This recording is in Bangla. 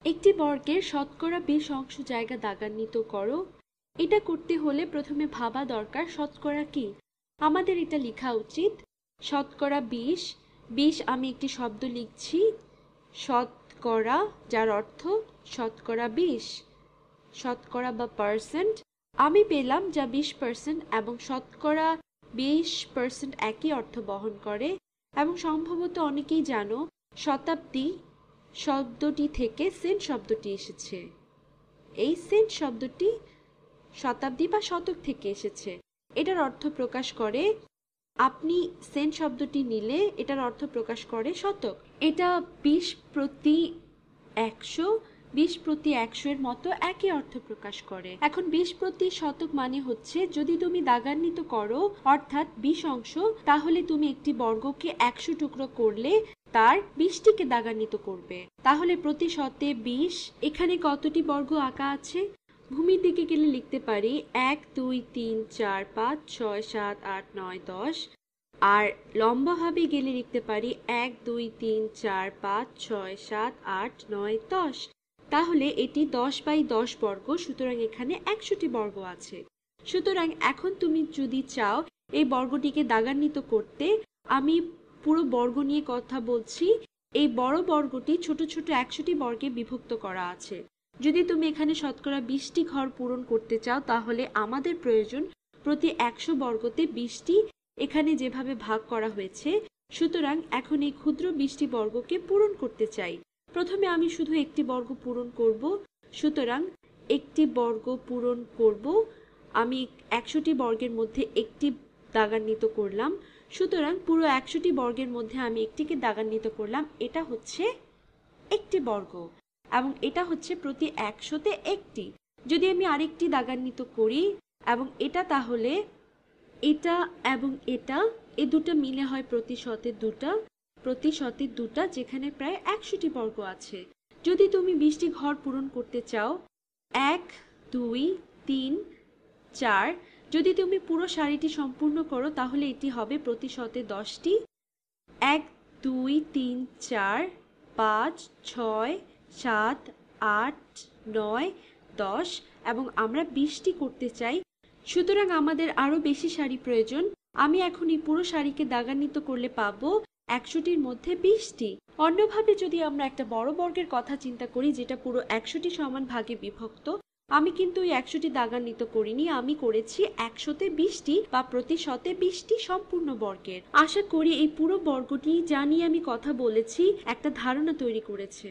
একটি বর্গের শতকরা 20 অংশ জায়গা দাগান্বিত করো। এটা করতে হলে প্রথমে ভাবা দরকার শতকরা কি। আমাদের এটা লেখা উচিত শতকরা 20 আমি একটি শব্দ লিখছি শতকরা, যার অর্থ শতকরা 20, শতকরা বা পার্সেন্ট। আমি পেলাম যা 20% এবং শতকরা 20% একই অর্থ বহন করে। এবং সম্ভবত অনেকেই জানো শতাব্দী শব্দটি থেকে সেন্ট শব্দটি এসেছে। এই সেন্ট শব্দটি শতাব্দী বা শতক থেকে এসেছে। এটার অর্থ প্রকাশ করে, আপনি সেন্ট শব্দটি নিলে এটার অর্থ প্রকাশ করে শতক। এটা 20 প্রতি 100, 20 প্রতি 100 এর মতো একই অর্থ প্রকাশ করে। এখন 20 প্রতি শতক মানে হচ্ছে যদি তুমি দাগান্বিত করো অর্থাৎ 20 অংশ, তাহলে তুমি একটি বর্গকে 100 টুকরো করলে তার 20টিকে দাগান্বিত করবে। তাহলে প্রতি শতে 20। এখানে কতটি বর্গ আঁকা আছে? ভূমির দিকে গেলে লিখতে পারি 1 2 3 4 5 6 7 8 9 10। আর লম্বাভাবে গেলে লিখতে পারি 1 2 3 4 5 6 7 8 9 10। তাহলে এটি 10/10 বর্গ, সুতরাং এখানে 100টি বর্গ আছে। সুতরাং এখন তুমি যদি চাও এই বর্গটিকে দাগান্বিত করতে, আমি পুরো বর্গ নিয়ে কথা বলছি। এই বড় বর্গটি ছোট ছোট 100টি বর্গে বিভক্ত করা আছে। যদি তুমি এখানে শতকরা 20টি ঘর পূরণ করতে চাও তাহলে আমাদের প্রয়োজন প্রতি 100 বর্গতে 20টি, এখানে যেভাবে ভাগ করা হয়েছে। সুতরাং এখন এই ক্ষুদ্র 20টি বর্গকে পূরণ করতে চাই। প্রথমে আমি শুধু একটি বর্গ পূরণ করব, সুতরাং একটি বর্গ পূরণ করব। আমি 100টি বর্গের মধ্যে একটি দাগান্বিত করলাম, সুতরাং পুরো 100টি বর্গের মধ্যে আমি একটিকে দাগান্বিত করলাম। এটা হচ্ছে একটি বর্গ এবং এটা হচ্ছে প্রতি 100তে একটি। যদি আমি আরেকটি দাগান্বিত করি এবং এটা, তাহলে এটা এবং এটা, এই দুটো মিলে হয় প্রতি শতে দুটা, প্রতি শতে দুটা, যেখানে প্রায় 100টি বর্গ আছে। যদি তুমি 20টি ঘর পূরণ করতে চাও 1 2 3 4, যদি তুমি পুরো সারিটি সম্পূর্ণ করো তাহলে এটি হবে প্রতি শতে 10টি। 1 2 3 4 5 6 7 8 9 10 এবং আমরা 20টি করতে চাই, সুতরাং আমাদের আরো বেশি সারি প্রয়োজন। আমি এখন এই পুরো সারিকে দাগান্বিত করলে পাবো 100টির মধ্যে 20টি। অন্যভাবে যদি আমরা একটা বড় বর্গের কথা চিন্তা করি যেটা পুরো 100টি সমান ভাগে বিভক্ত, আমি কিন্তু এই 100টি দাগান্বিত করিনি, আমি করেছি 100তে 20টি বা প্রতি শতে 20টি সম্পূর্ণ বর্গের। আশা করি এই পুরো বর্গটি যা নিয়ে আমি কথা বলেছি একটা ধারণা তৈরি করেছে।